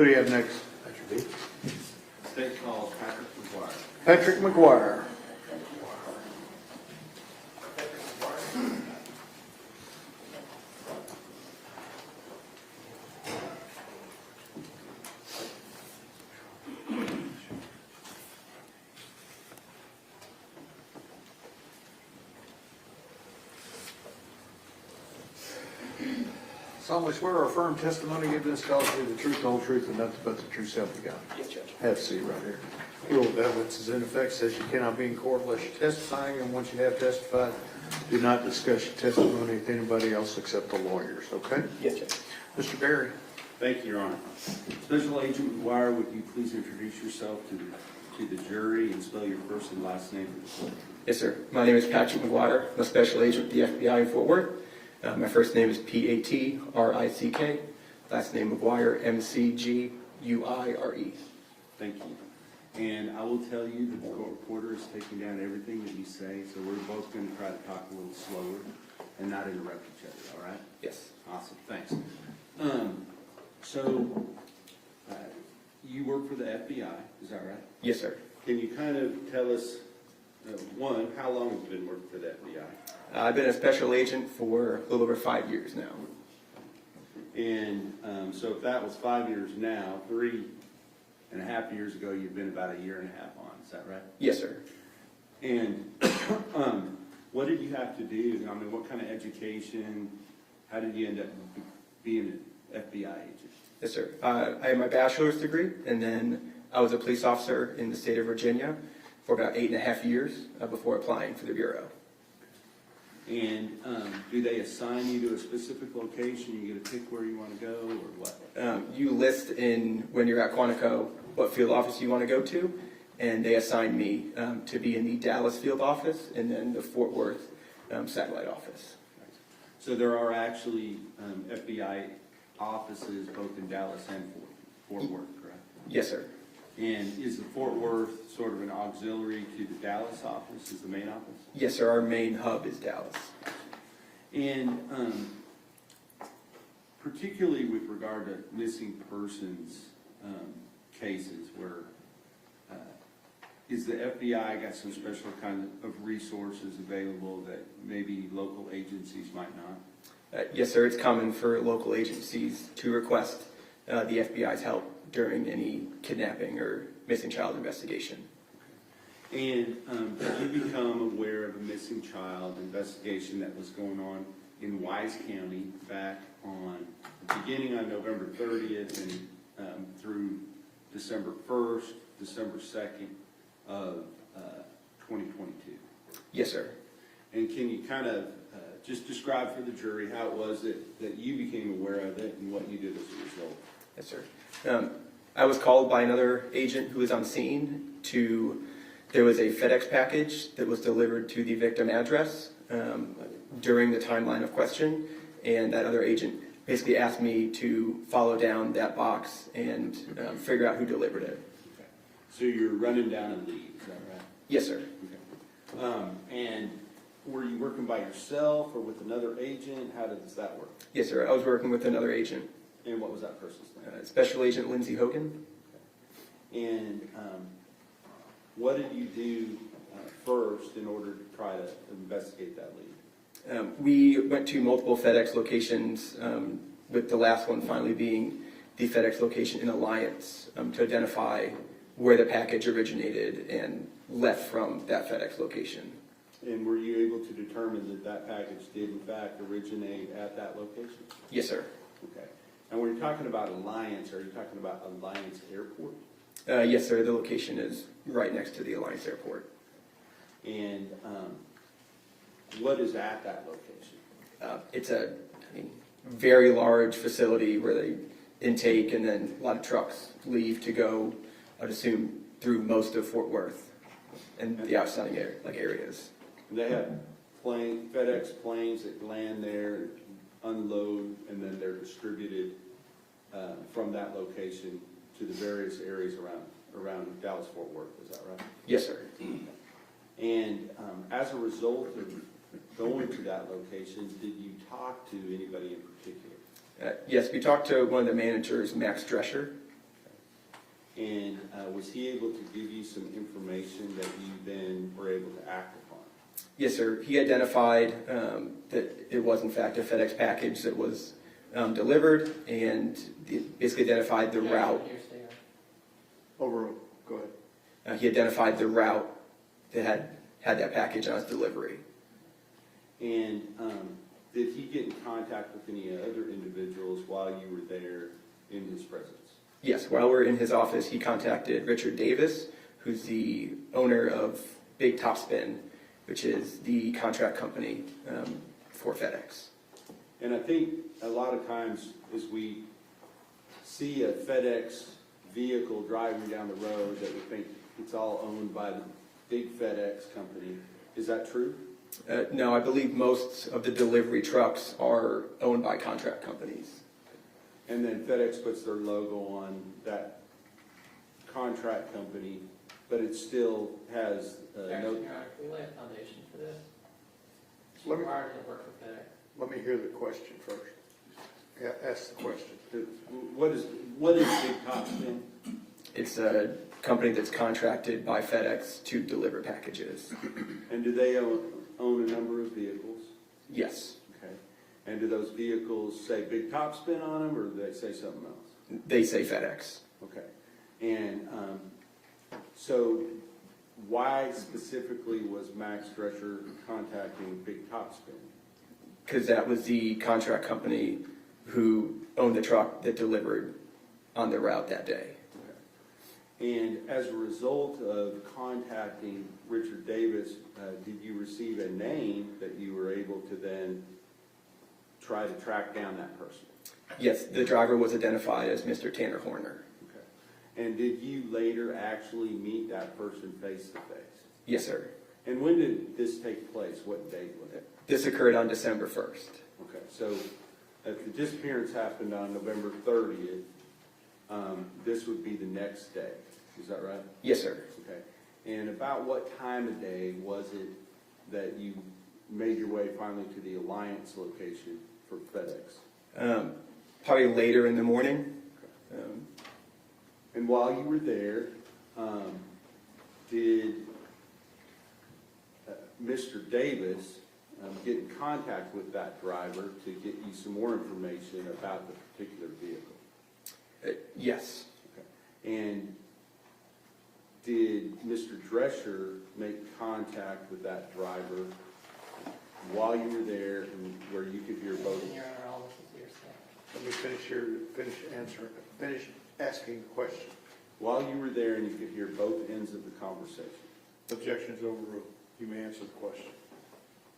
Who do you have next? Patrick B. State calls Patrick McGuire. Patrick McGuire. Solemnly swear or affirm testimony given in this college to be the truth, the whole truth, and nothing but the true self of God. Yes, Judge. Have C right here. Rule of evidence is in effect, says you cannot be in court unless you're testifying, and once you have testified, do not discuss your testimony with anybody else except the lawyers, okay? Yes, Judge. Mr. Berry. Thank you, Your Honor. Special Agent McGuire, would you please introduce yourself to the jury and spell your first and last name for the court? Yes, sir. My name is Patrick McGuire. I'm a special agent with the FBI in Fort Worth. My first name is Patrick. Last name McGuire, Mcguire. Thank you. And I will tell you that the court reporter is taking down everything that you say, so we're both going to try to talk a little slower and not interrupt each other, all right? Yes. Awesome, thanks. You work for the FBI, is that right? Yes, sir. Can you kind of tell us, one, how long have you been working for the FBI? I've been a special agent for a little over 5 years now. And so if that was 5 years now, 3.5 years ago, you've been about 1.5 years on, is that right? Yes, sir. And what did you have to do? I mean, what kind of education? How did you end up being an FBI agent? Yes, sir. I have my bachelor's degree, and then I was a police officer in the state of Virginia for about 8.5 years before applying for the Bureau. And do they assign you to a specific location? You get to pick where you want to go, or what? You list when you're at Quantico what field office you want to go to, and they assigned me to be in the Dallas field office and then the Fort Worth satellite office. So there are actually FBI offices both in Dallas and Fort Worth, correct? Yes, sir. And is the Fort Worth sort of an auxiliary to the Dallas office, is the main office? Yes, sir. Our main hub is Dallas. And particularly with regard to missing persons cases, where is the FBI got some special kind of resources available that maybe local agencies might not? Yes, sir. It's common for local agencies to request the FBI's help during any kidnapping or missing child investigation. And did you become aware of a missing child investigation that was going on in Wise County back on, beginning on November 30th and through December 1st, December 2nd of 2022? Yes, sir. And can you kind of just describe for the jury how it was that you became aware of it and what you did as a result? Yes, sir. I was called by another agent who was on scene there was a FedEx package that was delivered to the victim address during the timeline of question, and that other agent basically asked me to follow down that box and figure out who delivered it. Okay. So you're running down a lead, is that right? Yes, sir. Okay. And were you working by yourself or with another agent? How does that work? Yes, sir. I was working with another agent. And what was that person's name? Special Agent Lindsay Hogan. Okay. And what did you do first in order to try to investigate that lead? We went to multiple FedEx locations, with the last one finally being the FedEx location in Alliance, to identify where the package originated and left from that FedEx location. And were you able to determine that that package did in fact originate at that location? Yes, sir. Okay. And when you're talking about Alliance, are you talking about Alliance Airport? Yes, sir. The location is right next to the Alliance Airport. And what is at that location? It's a very large facility where they intake and then a lot of trucks leave to go, I'd assume, through most of Fort Worth and the outstanding areas. They have FedEx planes that land there, unload, and then they're distributed from that location to the various areas around Dallas-Fort Worth. Is that right? Yes, sir. And as a result of going to that location, did you talk to anybody in particular? Yes, we talked to one of the managers, Max Drescher, And was he able to give you some information that you then were able to act upon? Yes, sir. He identified that it was in fact a FedEx package that was delivered, and basically identified the route. Overruled. Go ahead. He identified the route that had that package on its delivery. And did he get in contact with any other individuals while you were there in his presence? Yes, while we're in his office, he contacted Richard Davis, who's the owner of Big Topspin, which is the contract company for FedEx. And I think a lot of times as we see a FedEx vehicle driving down the road that we think it's all owned by the big FedEx company. Is that true? No, I believe most of the delivery trucks are owned by contract companies. And then FedEx puts their logo on that contract company, but it still has no... Actually, we lay a foundation for this. It's Let me- required to work for FedEx. Let me hear the question first. Yeah, ask the question. What is Big Topspin? It's a company that's contracted by FedEx to deliver packages. And do they own a number of vehicles? Yes, Okay. And do those vehicles say Big Topspin on them, or do they say something else? they say FedEx. Okay. And so why specifically was Max Drescher contacting Big Topspin? Because that was the contract company who owned the truck that delivered on the route that day. And as a result of contacting Richard Davis, did you receive a name that you were able to then try to track down that person? Yes, the driver was identified as Mr. Tanner Horner. Okay. And did you later actually meet that person face to face? Yes, sir. And when did this take place? What date was it? This occurred on December 1st. Okay, so if the disappearance happened on November 30th, this would be the next day. Is that right? Yes, sir. Okay. And about what time of day was it that you made your way finally to the Alliance location for FedEx? Probably later in the morning. And while you were there, did Mr. Davis get in contact with that driver to get you some more information about the particular vehicle? Yes. Okay. And did Mr. Drescher make contact with that driver while you were there and where you could hear both? Your Honor, all this is Let hearsay. me finish asking the question. While you were there and you could hear both ends of the conversation? Objections overruled. You may answer the question.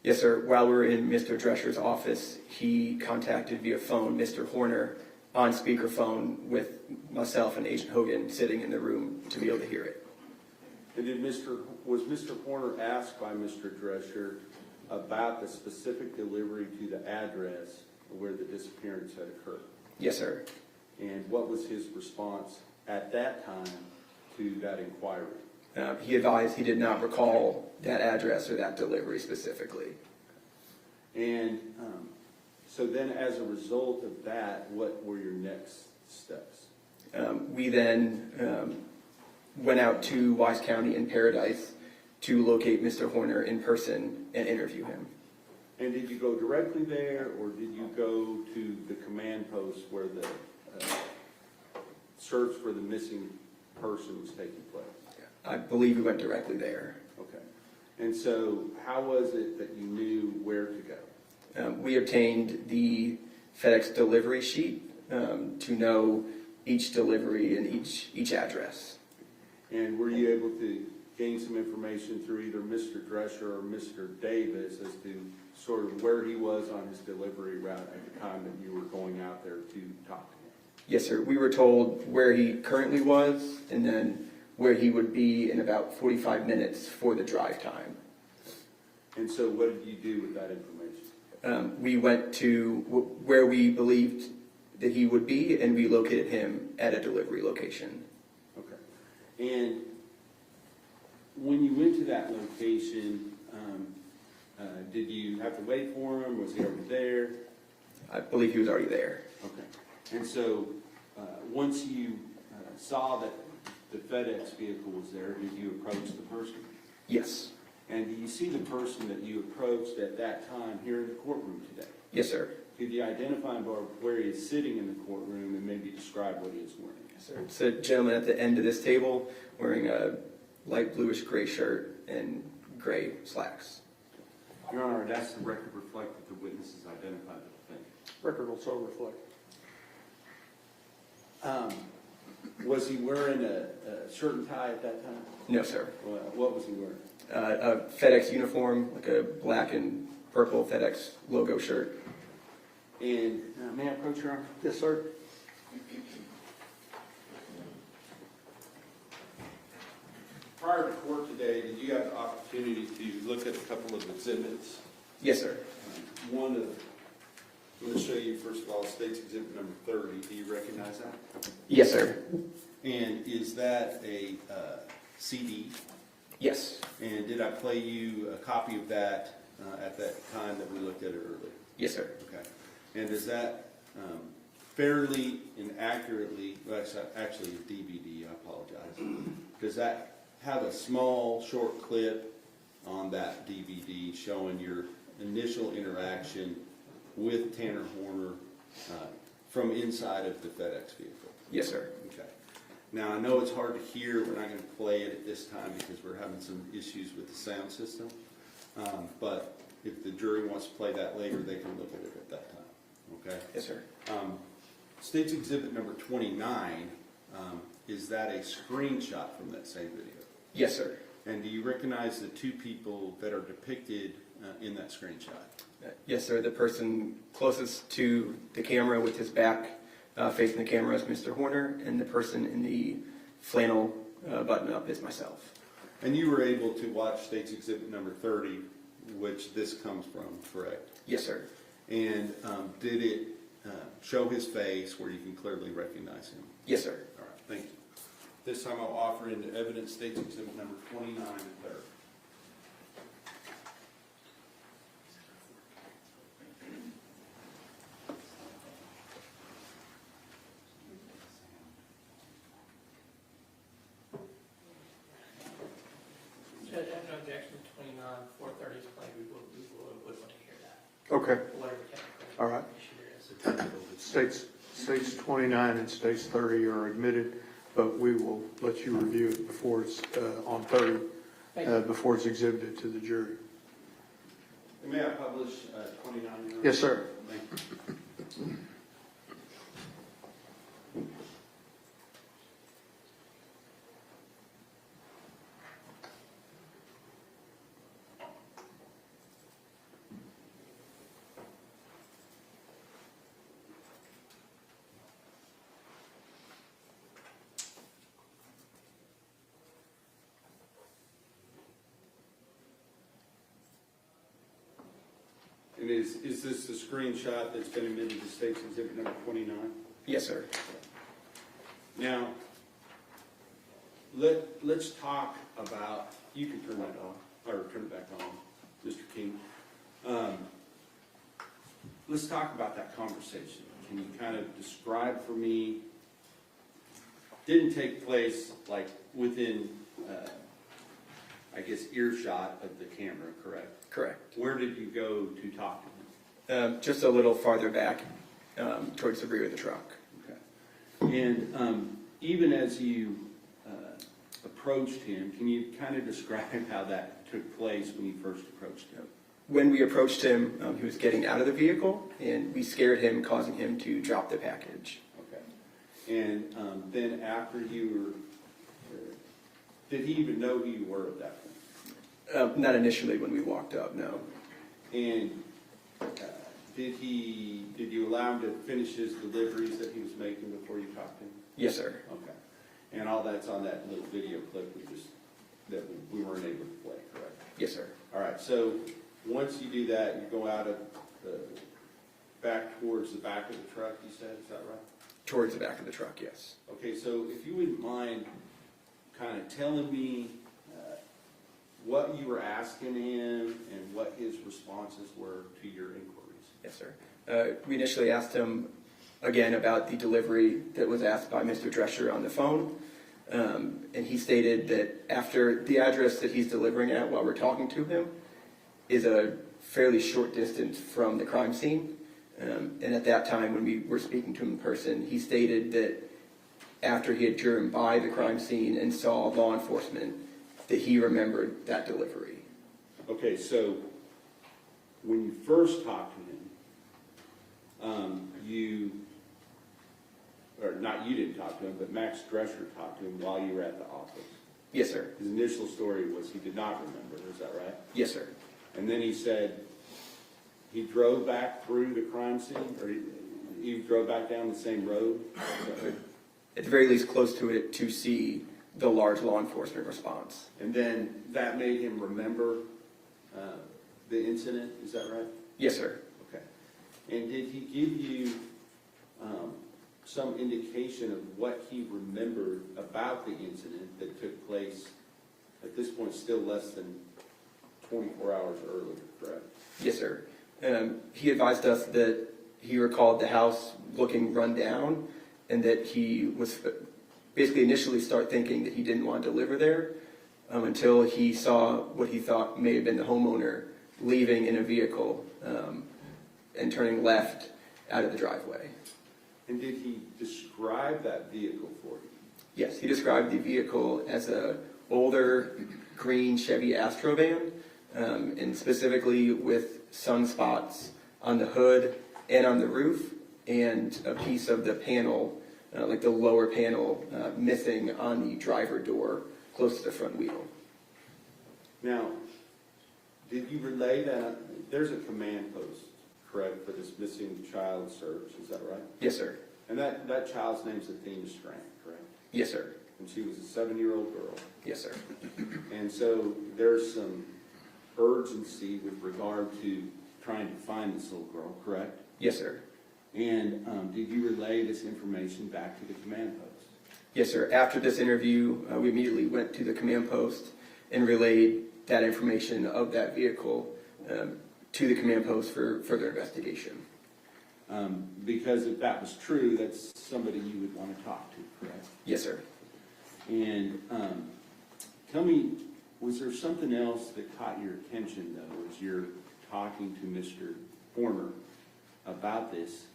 Yes, sir. While we were in Mr. Drescher's office, he contacted via phone Mr. Horner on speakerphone with myself and Agent Hogan sitting in the room to be able to hear it. And was Mr. Horner asked by Mr. Drescher about the specific delivery to the address where the disappearance had occurred? Yes, sir. And what was his response at that time to that inquiry? He advised he did not recall that address or that delivery specifically. And so then as a result of that, what were your next steps? We then went out to Wise County in Paradise to locate Mr. Horner in person and interview him. And did you go directly there, or did you go to the command post where the search for the missing person was taking place? I believe we went directly there. Okay. And so how was it that you knew where to go? We obtained the FedEx delivery sheet to know each delivery and each address. And were you able to gain some information through either Mr. Drescher or Mr. Davis as to sort of where he was on his delivery route at the time that you were going out there to talk to him? Yes, sir. We were told where he currently was and then where he would be in about 45 minutes for the drive time. And so what did you do with that information? We went to where we believed that he would be, and we located him at a delivery location. Okay. And when you went to that location, did you have to wait for him? Was he already there? I believe he was already there. Okay. And so once you saw that the FedEx vehicle was there, did you approach the person? Yes. And do you see the person that you approached at that time here in the courtroom today? Yes, sir. Could you identify him by where he is sitting in the courtroom and maybe describe what he is wearing? Yes, sir. It's a gentleman at the end of this table wearing a light bluish gray shirt and gray slacks. Your Honor, that's the record reflect that the witnesses identified the defendant. Record will so reflect. Was he wearing a shirt and tie at that time? No, sir. What was he wearing? A FedEx uniform, like a black and purple FedEx logo shirt. And may I approach Your Honor? Yes, sir. Prior to court today, did you have the opportunity to look at a couple of exhibits? Yes, sir. One of, I'm going to show you first of all State's Exhibit number 30. Do you recognize that? Yes, sir. And is that a CD? Yes. And did I play you a copy of that at that time that we looked at it earlier? Yes, sir. Okay. And does that fairly and accurately, well, it's actually a DVD, I apologize. Does that have a small, short clip on that DVD showing your initial interaction with Tanner Horner from inside of the FedEx vehicle? Yes, sir. Okay. Now, I know it's hard to hear. We're not going to play it at this time because we're having some issues with the sound system. But if the jury wants to play that later, they can look at it at that time. Okay? Yes, sir. State's Exhibit number 29, is that a screenshot from that same video? Yes, sir. And do you recognize the two people that are depicted in that screenshot? Yes, sir. The person closest to the camera with his back facing the camera is Mr. Horner, and the person in the flannel button-up is myself. And you were able to watch State's Exhibit number 30, which this comes from, correct? Yes, sir. And did it show his face where you can clearly recognize him? Yes, sir. All right, thank you. This time I'll offer into evidence State's Exhibit number 29 and 30. Judge, I have no objection to 29, 430 is played, we would want to hear that. Okay, Whatever technical all right. issue there is. States 29 and States 30 are admitted, but we will let you review it before it's on 30, before it's exhibited to the jury. And may I publish 29? Yes, sir. Thank you. And is this the screenshot that's been admitted to State's Exhibit number 29? Yes, sir. Now, let's talk about, you can turn that off, or turn it back on, Mr. King. Let's talk about that conversation. Can you kind of describe for me, didn't take place like within, I guess, earshot of the camera, correct? Correct. Where did you go to talk to him? Just a little farther back towards the rear of the truck. Okay. And even as you approached him, can you kind of describe how that took place when you first approached him? When we approached him, he was getting out of the vehicle, and we scared him, causing him to drop the package. Okay. And then after you were, did he even know who you were at that point? Not initially when we walked up, no. And did you allow him to finish his deliveries that he was making before you talked to him? Yes, sir. Okay. And all that's on that little video clip that we weren't able to play, correct? Yes, sir. All right, so once you do that, you go out of the back towards the back of the truck, you said, is that right? Towards the back of the truck, yes. Okay, so if you wouldn't mind kind of telling me what you were asking him and what his responses were to your inquiries. Yes, sir. We initially asked him, again, about the delivery that was asked by Mr. Drescher on the phone. And he stated that after the address that he's delivering at while we're talking to him is a fairly short distance from the crime scene. And at that time, when we were speaking to him in person, he stated that after he had driven by the crime scene and saw law enforcement, that he remembered that delivery. Okay, so when you first talked to him, you didn't talk to him, but Max Drescher talked to him while you were at the office. Yes, sir. His initial story was he did not remember, is that right? Yes, sir. And then he said he drove back through the crime scene, or he drove back down the same road? At the very least, close to it to see the large law enforcement response. And then that made him remember the incident, is that right? Yes, sir. Okay. And did he give you some indication of what he remembered about the incident that took place at this point still less than 24 hours earlier, correct? Yes, sir. He advised us that he recalled the house looking run down and that he was basically initially start thinking that he didn't want to deliver there until he saw what he thought may have been the homeowner leaving in a vehicle and turning left out of the driveway. And did he describe that vehicle for you? Yes, he described the vehicle as a older green Chevy Astro van, and specifically with sunspots on the hood and on the roof, and a piece of the panel, like the lower panel, missing on the driver door close to the front wheel. Now, did you relay that? There's a command post, correct, for this missing child search, is that right? Yes, sir. And that child's name's Athena Strand, correct? Yes, sir. And she was a 7-year-old girl. Yes, sir. And so there's some urgency with regard to trying to find this little girl, correct? Yes, sir. And did you relay this information back to the command post? Yes, sir. After this interview, we immediately went to the command post and relayed that information of that vehicle to the command post for further investigation. Because if that was true, that's somebody you would want to talk to, correct? Yes, sir. And tell me, was there something else that caught your attention, though, as you're talking to Mr. Horner about this,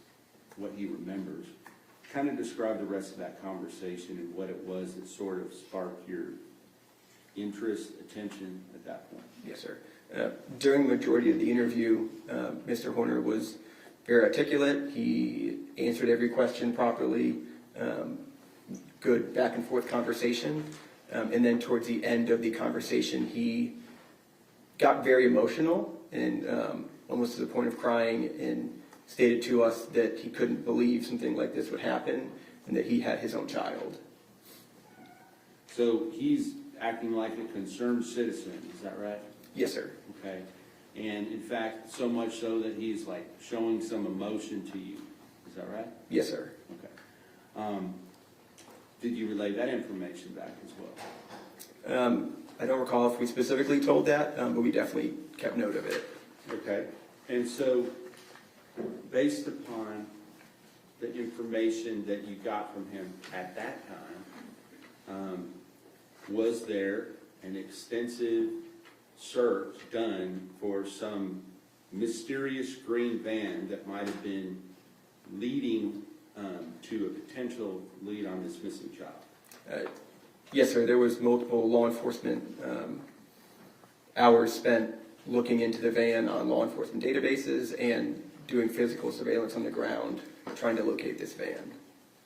what he remembers? Kind of describe the rest of that conversation and what it was that sort of sparked your interest, attention at that point. Yes, sir. During the majority of the interview, Mr. Horner was very articulate. He answered every question properly. Good back and forth conversation. And then towards the end of the conversation, he got very emotional and almost to the point of crying, and stated to us that he couldn't believe something like this would happen and that he had his own child. So he's acting like a concerned citizen, is that right? Yes, sir. Okay. And in fact, so much so that he's like showing some emotion to you, is that right? Yes, sir. Okay. Did you relay that information back as well? I don't recall if we specifically told that, but we definitely kept note of it. Okay. And so, based upon the information that you got from him at that time, was there an extensive search done for some mysterious green van that might have been leading to a potential lead on this missing child? Yes, sir. There was multiple law enforcement hours spent looking into the van on law enforcement databases and doing physical surveillance on the ground, trying to locate this van.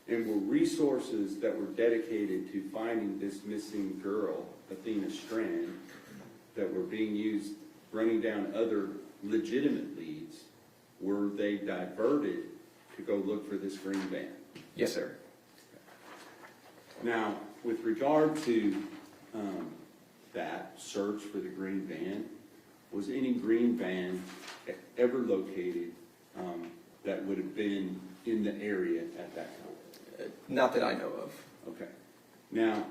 And were resources that were dedicated to finding this missing girl, Athena Strand, that were being used running down other legitimate leads, were they diverted to go look for this green van? Yes, sir. Now, with regard to that search for the green van, was any green van ever located that would have been in the area at that time? Not that I know of. Okay. Now,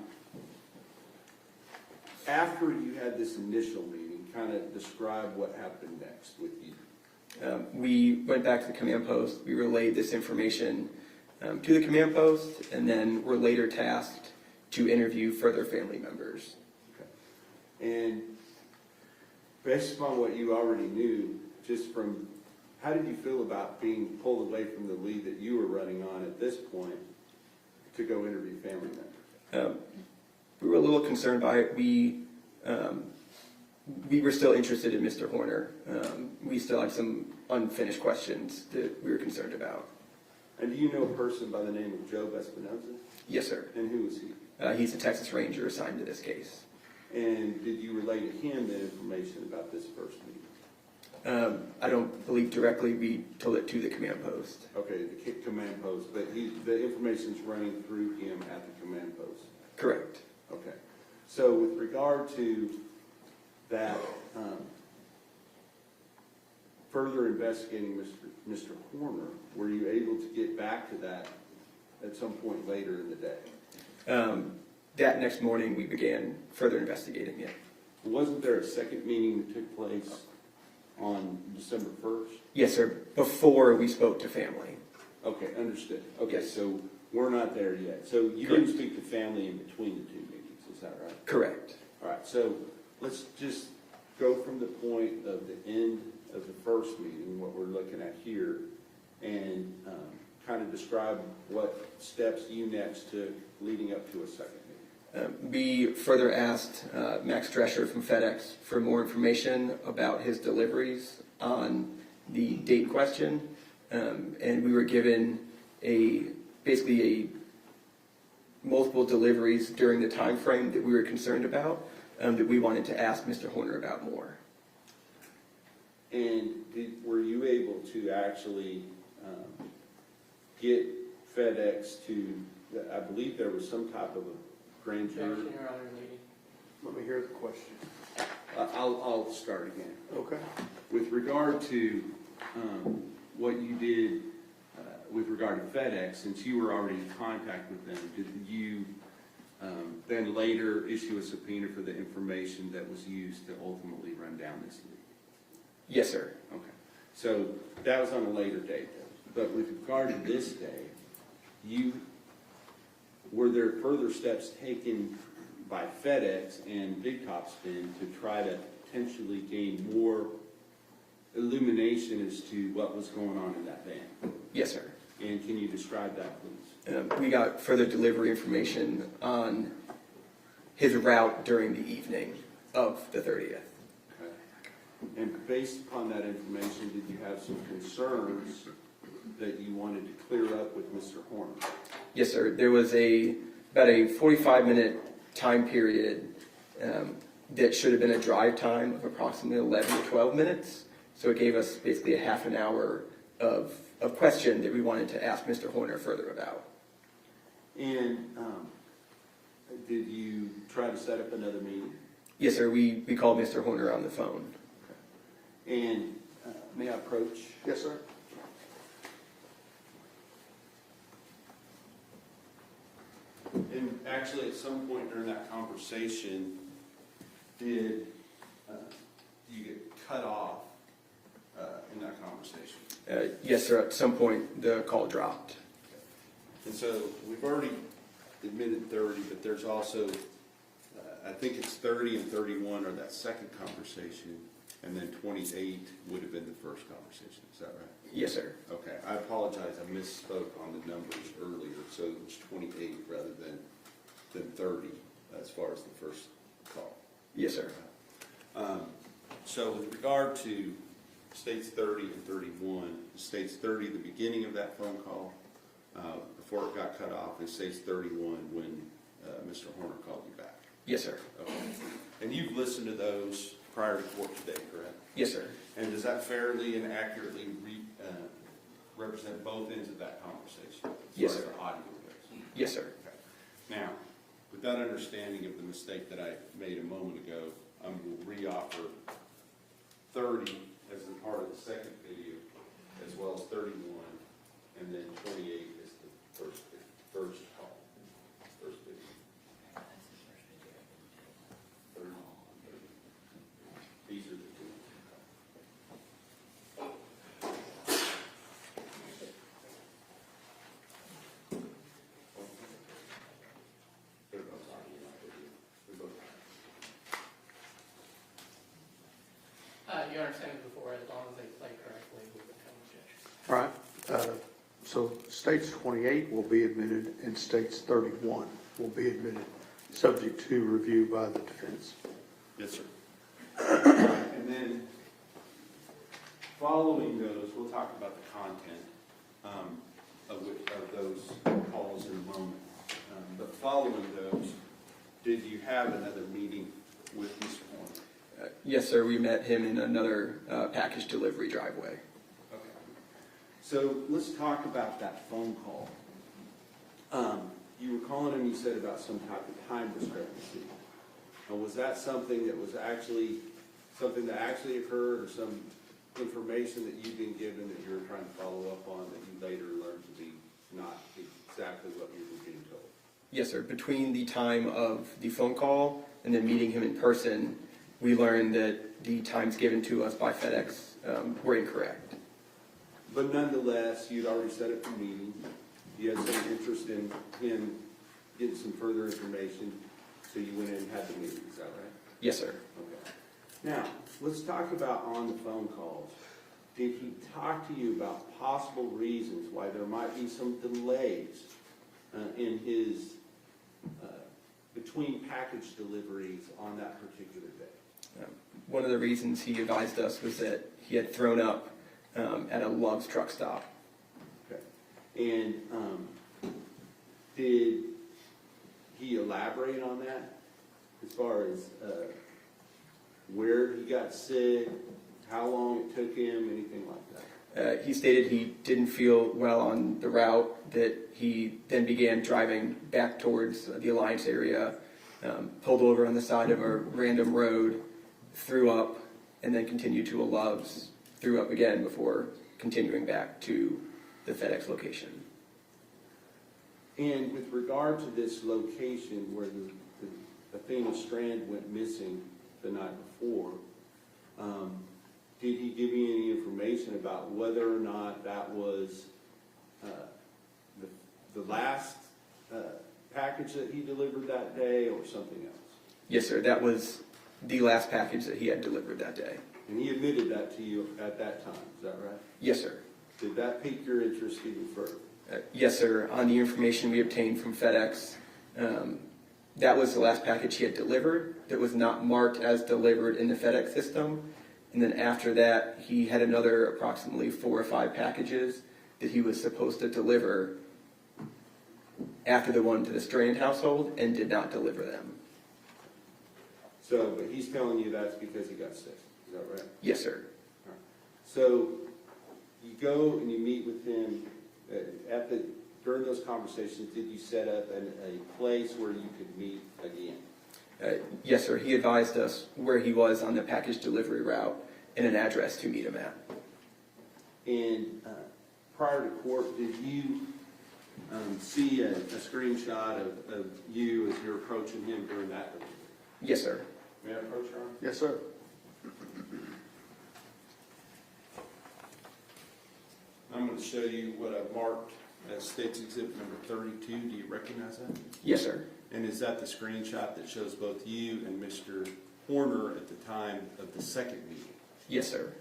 after you had this initial meeting, kind of describe what happened next with you. We went back to the command post. We relayed this information to the command post, and then were later tasked to interview further family members. And based upon what you already knew, just from, how did you feel about being pulled away from the lead that you were running on at this point to go interview family members? We were a little concerned by it. We were still interested in Mr. Horner. We still had some unfinished questions that we were concerned about. And do you know a person by the name of Joe Espinoza? Yes, sir. And who is he? He's a Texas Ranger assigned to this case. And did you relay to him the information about this first meeting? I don't believe directly. We told it to the command post. Okay, the command post, but the information's running through him at the command post. Correct. Okay. So with regard to that, further investigating Mr. Horner, were you able to get back to that at some point later in the day? That next morning, we began further investigating it. Wasn't there a second meeting that took place on December 1st? Yes, sir. Before we spoke to family. Okay, understood. Okay, Yes. so we're not there yet. So you Correct. didn't speak to family in between the two meetings, is that right? Correct. All right, so let's just go from the point of the end of the first meeting, what we're looking at here, and kind of describe what steps you next took leading up to a second meeting. We further asked Max Drescher from FedEx for more information about his deliveries on the date question, and we were given basically multiple deliveries during the time frame that we were concerned about, that we wanted to ask Mr. Horner about more. And were you able to actually get FedEx to, I believe there was some type of a grand jury? Objection, Your Honor, lady. Let me hear the question. I'll start again. Okay. With regard to what you did with regard to FedEx, since you were already in contact with them, did you then later issue a subpoena for the information that was used to ultimately run down this lead? Yes, sir. Okay. So that was on a later date, though. But with regard to this day, were there further steps taken by FedEx and Big Top Spin to try to potentially gain more illumination as to what was going on in that van? Yes, sir. And can you describe that, please? We got further delivery information on his route during the evening of the 30th. Okay. And based upon that information, did you have some concerns that you wanted to clear up with Mr. Horner? Yes, sir. There was about a 45-minute time period that should have been a drive time of approximately 11 to 12 minutes. So it gave us basically a half an hour of question that we wanted to ask Mr. Horner further about. And did you try to set up another meeting? Yes, sir. We called Mr. Horner on the phone. And may I approach? Yes, sir. And actually, at some point during that conversation, did you get cut off in that conversation? Yes, sir. At some point, the call dropped. And so we've already admitted 30, but there's also, I think it's 30 and 31 are that second conversation, and then 28 would have been the first conversation. Is that right? Yes, sir. Okay, I apologize, I misspoke on the numbers earlier, so it was 28 rather than 30 as far as the first call. Yes, sir. So with regard to states 30 and 31, states 30, the beginning of that phone call, before it got cut off, and states 31 when Mr. Horner called you back. Yes, sir. Okay. And you've listened to those prior to court today, correct? Yes, sir. And does that fairly and accurately represent both ends of that conversation? Yes, as far sir. as the audio goes? Yes, sir. Okay. Now, with that understanding of the mistake that I made a moment ago, I will re-offer 30 as a part of the second video, as well as 31, and then 28 as the first call, first video. 30, 30. These are the two. our sentence before, as long as they play correctly, we would have an objection. All right, so states 28 will be admitted and states 31 will be admitted, subject to review by the defense. Yes, sir. And then, following those, we'll talk about the content of those calls in a moment. But following those, did you have another meeting with Mr. Horner? Yes, sir. We met him in another package delivery driveway. Okay. So let's talk about that phone call. You were calling him, you said about some type of time discrepancy. Was that something that was actually, something that actually occurred, or some information that you've been given that you were trying to follow up on that you later learned to be not exactly what you were being told? Yes, sir. Between the time of the phone call and then meeting him in person, we learned that the times given to us by FedEx were incorrect. But nonetheless, you'd already set up a meeting. You had some interest in him getting some further information, so you went in and had the meeting. Is that right? Yes, sir. Okay. Now, let's talk about on the phone calls. Did he talk to you about possible reasons why there might be some delays in his between package deliveries on that particular day? One of the reasons he advised us was that he had thrown up at a Love's truck stop. Okay. And did he elaborate on that as far as where he got sick, how long it took him, anything like that? He stated he didn't feel well on the route, that he then began driving back towards the Alliance area, pulled over on the side of a random road, threw up, and then continued to a Love's, threw up again before continuing back to the FedEx location. And with regard to this location where the Athena Strand went missing the night before, did he give you any information about whether or not that was the last package that he delivered that day or something else? Yes, sir. That was the last package that he had delivered that day. And he admitted that to you at that time, is that right? Yes, sir. Did that pique your interest even further? Yes, sir. On the information we obtained from FedEx, that was the last package he had delivered that was not marked as delivered in the FedEx system. And then after that, he had another approximately 4 or 5 packages that he was supposed to deliver after the one to the Strand household and did not deliver them. So, but he's telling you that's because he got sick, is that right? Yes, sir. All right. So, you go and you meet with him during those conversations, did you set up a place where you could meet again? Yes, sir. He advised us where he was on the package delivery route and an address to meet him at. And prior to court, did you see a screenshot of you as you're approaching him during that? Yes, sir. May I approach your honor? Yes, sir. I'm going to show you what I've marked as State's Exhibit number 32. Do you recognize that? Yes, sir. And is that the screenshot that shows both you and Mr. Horner at the time of the second meeting? Yes, sir.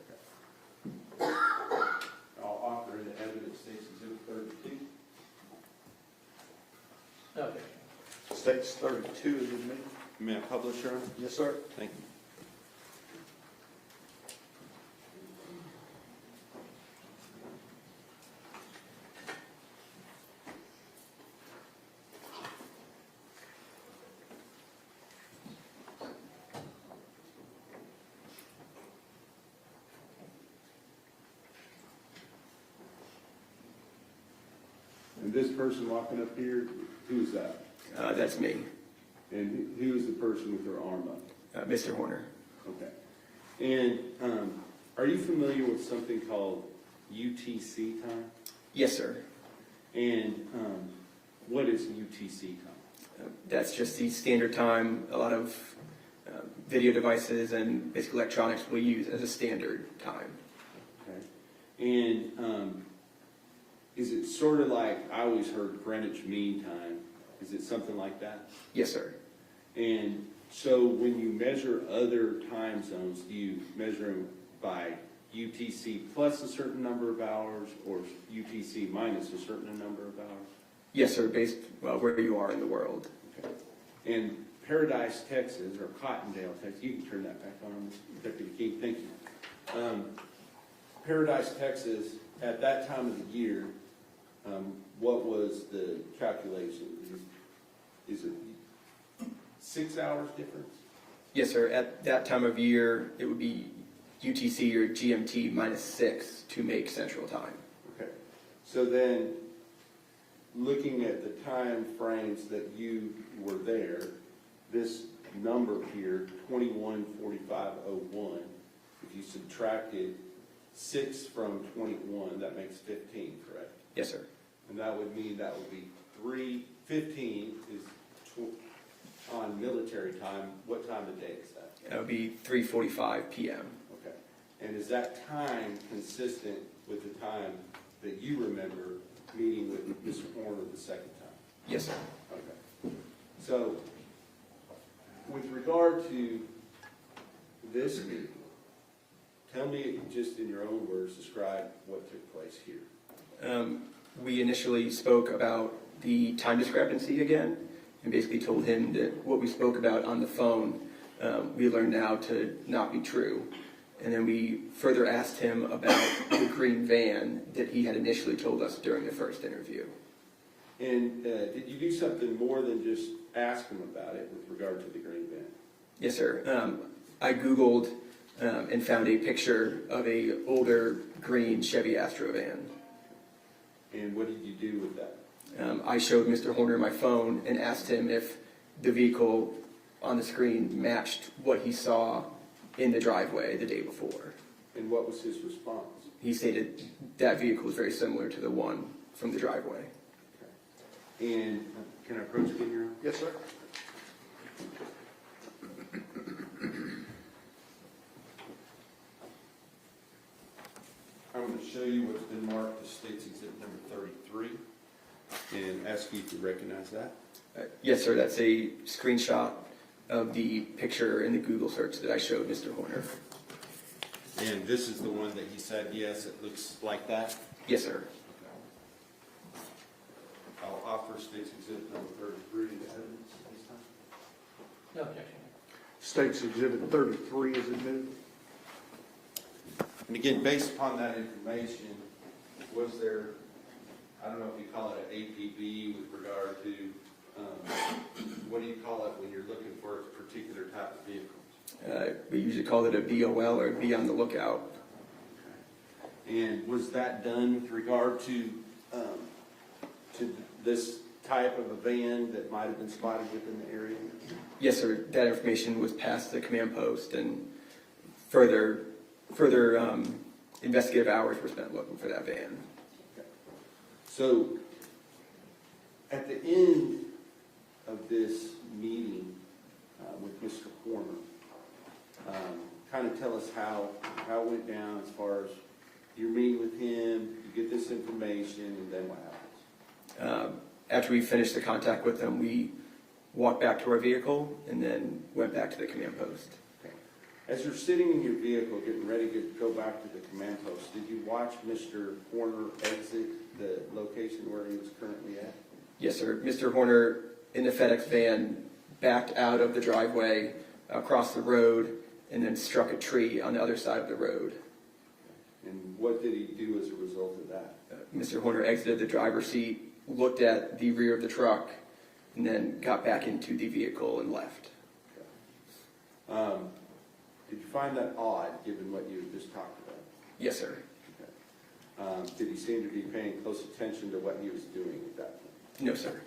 I'll offer in the evidence State's Exhibit 32. Okay. States 32 is admitted. May I publish, Your Honor? Yes, sir. Thank you. And this person walking up here, who's that? That's me, And who is the person with their arm up? Mr. Horner. Okay. And are you familiar with something called UTC time? Yes, sir. And what is UTC time? That's just the standard time a lot of video devices and basic electronics will use as a standard time. Okay. And is it sort of like, I always heard Greenwich Mean Time. Is it something like that? Yes, sir. And so when you measure other time zones, do you measure them by UTC plus a certain number of hours or UTC minus a certain number of hours? Yes, sir, based where you are in the world. Okay. And Paradise, Texas, or Cottondale, Texas, you can turn that back on, Deputy King, thank you. Paradise, Texas, at that time of the year, what was the calculation? Is it 6 hours difference? Yes, sir, at that time of year, it would be UTC or GMT -6 to make Central Time. Okay, so then, looking at the time frames that you were there, this number here, 21:45:01, if you subtracted 6 from 21, that makes 15, correct? Yes, sir. And that would mean that would be 3:15 is on military time. What time of day is that? That would be 3:45 p.m. Okay. And is that time consistent with the time that you remember meeting with Mr. Horner the second time? Yes, sir. Okay. So, with regard to this meeting, tell me just in your own words, describe what took place here. We initially spoke about the time discrepancy again, and basically told him that what we spoke about on the phone, we learned now to not be true. And then we further asked him about the green van that he had initially told us during the first interview. And did you do something more than just ask him about it with regard to the green van? Yes, sir. I Googled and found a picture of a older green Chevy Astro van. And what did you do with that? I showed Mr. Horner my phone and asked him if the vehicle on the screen matched what he saw in the driveway the day before. And what was his response? He stated that vehicle was very similar to the one from the driveway. Okay. And can I approach again, Your Honor? Yes, sir. I'm going to show you what's been marked as State's Exhibit number 33 and ask you to recognize that. Yes, sir. That's a screenshot of the picture in the Google search that I showed Mr. Horner. And this is the one that he said, yes, it looks like that? Yes, sir. I'll offer State's Exhibit number 33 to evidence at this time. No objection. State's Exhibit 33 is admitted. And again, based upon that information, was there, I don't know if you call it an APB with regard to, what do you call it when you're looking for a particular type of vehicle? We usually call it a BOL, or be on the lookout. And was that done with regard to this type of a van that might have been spotted within the area? Yes, sir. That information was passed to the command post, and further investigative hours were spent looking for that van. Okay. So, at the end of this meeting with Mr. Horner, kind of tell us how it went down as far as you're meeting with him, you get this information, and then what happens? After we finished the contact with them, we walked back to our vehicle and then went back to the command post. Okay. As you're sitting in your vehicle getting ready to go back to the command post, did you watch Mr. Horner exit the location where he was currently at? Yes, sir. Mr. Horner, in the FedEx van, backed out of the driveway, across the road, and then struck a tree on the other side of the road. And what did he do as a result of that? Mr. Horner exited the driver's seat, looked at the rear of the truck, and then got back into the vehicle and left. Okay. Did you find that odd, given what you just talked about? Yes, sir. Okay. Did he seem to be paying close attention to what he was doing at that point? No, sir.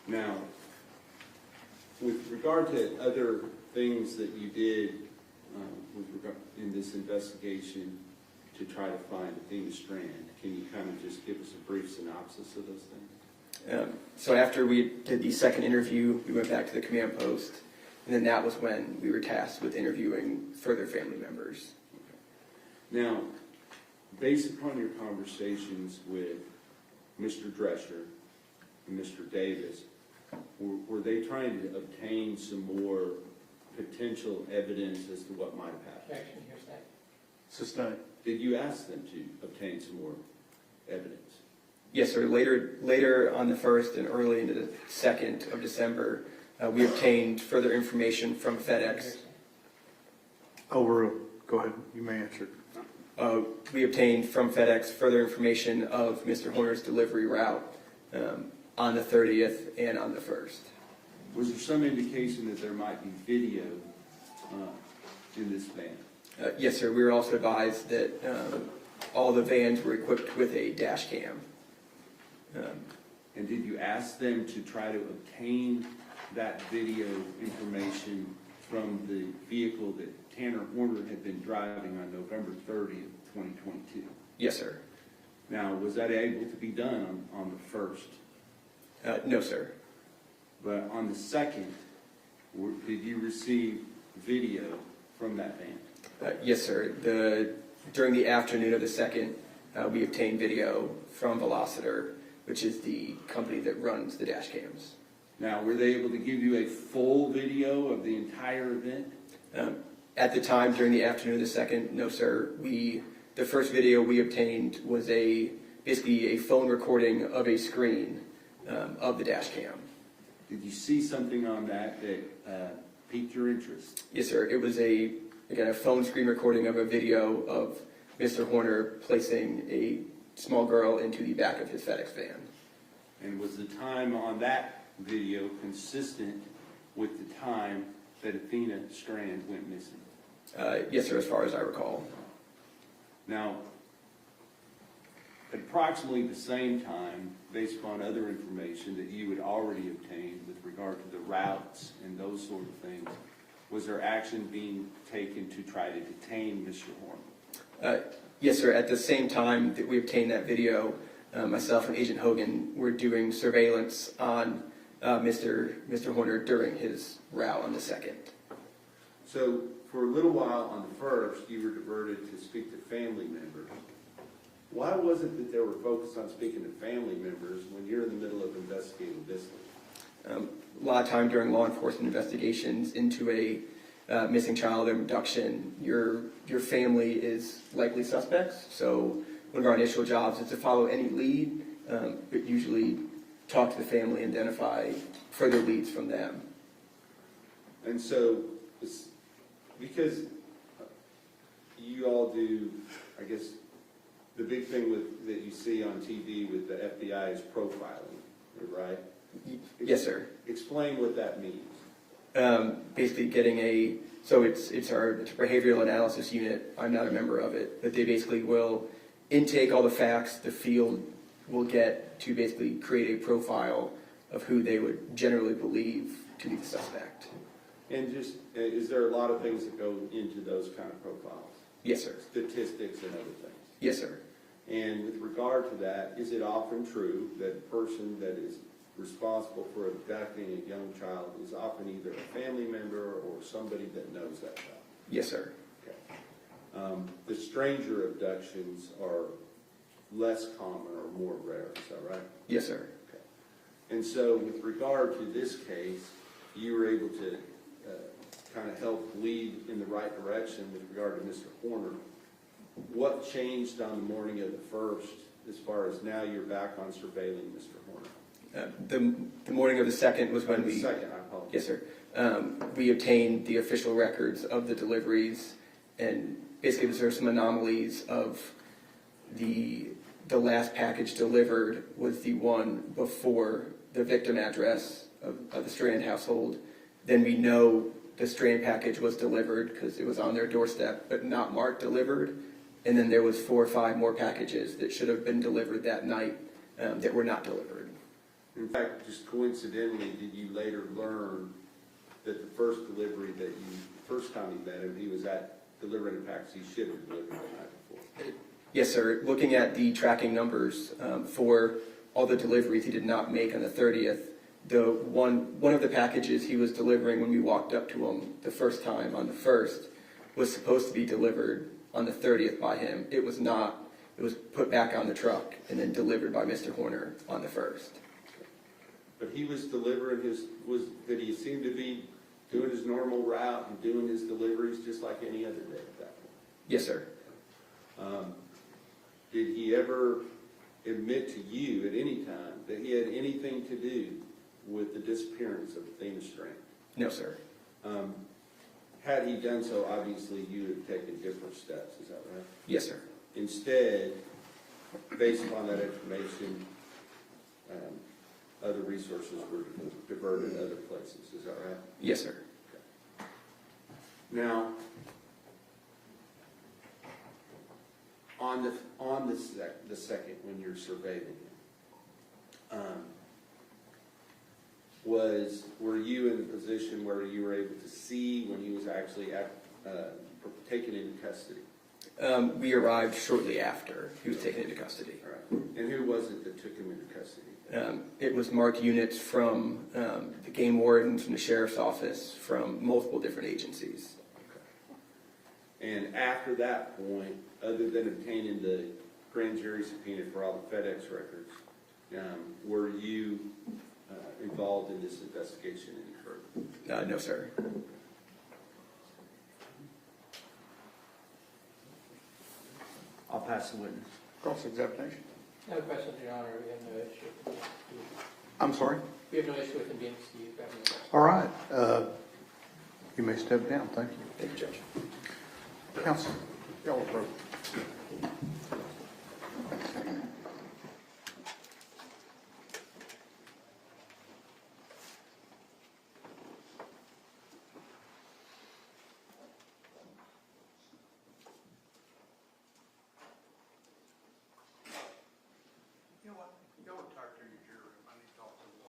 Now, with regard to other things that you did with regard in this investigation to try to find Athena Strand, can you kind of just give us a brief synopsis of those things? So after we did the second interview, we went back to the command post, and then that was when we were tasked with interviewing further family members. Okay. Now, based upon your conversations with Mr. Drescher and Mr. Davis, were they trying to obtain some more potential evidence as to what might have happened? Objection, hearsay. Sustained. Did you ask them to obtain some more evidence? Yes, sir. Later on the 1st and early into the 2nd of December, we obtained further information from FedEx. Go ahead, you may answer. We obtained from FedEx further information of Mr. Horner's delivery route on the 30th and on the 1st. Was there some indication that there might be video in this van? Yes, sir. We were also advised that all the vans were equipped with a dash cam. And did you ask them to try to obtain that video information from the vehicle that Tanner Horner had been driving on November 30th, 2022? Yes, sir. Now, was that able to be done on the 1st? No, sir. But on the 2nd, did you receive video from that van? Yes, sir. During the afternoon of the 2nd, we obtained video from Velociter, which is the company that runs the dash cams. Now, were they able to give you a full video of the entire event? At the time, during the afternoon of the 2nd, no, sir. The first video we obtained was basically a phone recording of a screen of the dash cam. Did you see something on that piqued your interest? Yes, sir. It was a phone screen recording of a video of Mr. Horner placing a small girl into the back of his FedEx van. And was the time on that video consistent with the time that Athena Strand went missing? Yes, sir, as far as I recall. Now, at approximately the same time, based upon other information that you had already obtained with regard to the routes and those sort of things, was there action being taken to try to detain Mr. Horner? Yes, sir. At the same time that we obtained that video, myself and Agent Hogan were doing surveillance on Mr. Horner during his route on the 2nd. So, for a little while on the 1st, you were diverted to speak to family members. Why was it that they were focused on speaking to family members when you're in the middle of investigating this one? A lot of time during law enforcement investigations into a missing child abduction, your family is likely suspects. So one of our initial jobs is to follow any lead, but usually talk to the family and identify further leads from them. And so, because you all do, I guess, the big thing that you see on TV with the FBI is profiling, right? Yes, sir. Explain what that means. Basically getting so it's a behavioral analysis unit. I'm not a member of it, but they basically will intake all the facts the field will get to basically create a profile of who they would generally believe to be the suspect. And just, is there a lot of things that go into those kind of profiles? Yes, sir. Statistics and other things? Yes, sir. And with regard to that, is it often true that the person that is responsible for abducting a young child is often either a family member or somebody that knows that child? Yes, sir. Okay. The stranger abductions are less common or more rare, is that right? Yes, sir. Okay. And so with regard to this case, you were able to kind of help lead in the right direction with regard to Mr. Horner. What changed on the morning of the 1st as far as now you're back on surveilling Mr. Horner? The morning of the 2nd was when The second, I apologize. Yes, sir. We obtained the official records of the deliveries, and basically there were some anomalies of the last package delivered was the one before the victim address of the Strand household. Then we know the Strand package was delivered because it was on their doorstep, but not marked delivered. And then there was 4 or 5 more packages that should have been delivered that night that were not delivered. In fact, just coincidentally, did you later learn that the first delivery that first time you met him, he was delivering a package he should have delivered the night before? Yes, sir. Looking at the tracking numbers for all the deliveries he did not make on the 30th, one of the packages he was delivering when we walked up to him the first time on the 1st was supposed to be delivered on the 30th by him. It was not. It was put back on the truck and then delivered by Mr. Horner on the 1st. But he was delivering did he seem to be doing his normal route and doing his deliveries just like any other day at that point? Yes, sir. Did he ever admit to you at any time that he had anything to do with the disappearance of Athena Strand? No, sir. Had he done so, obviously you would have taken different steps, is that right? Yes, sir. Instead, based upon that information, other resources were diverted other places, is that right? Yes, sir. Now, on the second, when you're surveying him, were you in the position where you were able to see when he was actually taken into custody? We arrived shortly after he was taken into custody. All right. And who was it that took him into custody? It was marked units from the game warden, from the sheriff's office, from multiple different agencies. Okay. And after that point, other than obtaining the grand jury subpoena for all the FedEx records, were you involved in this investigation any further? No, sir. I'll pass the witness. Cross-examination. No questions, Your Honor, we have no issue. I'm sorry? We have no issue with him being excused. We have no questions. All right. You may step down. Thank you. Thank you, Judge. Counsel, y'all approve.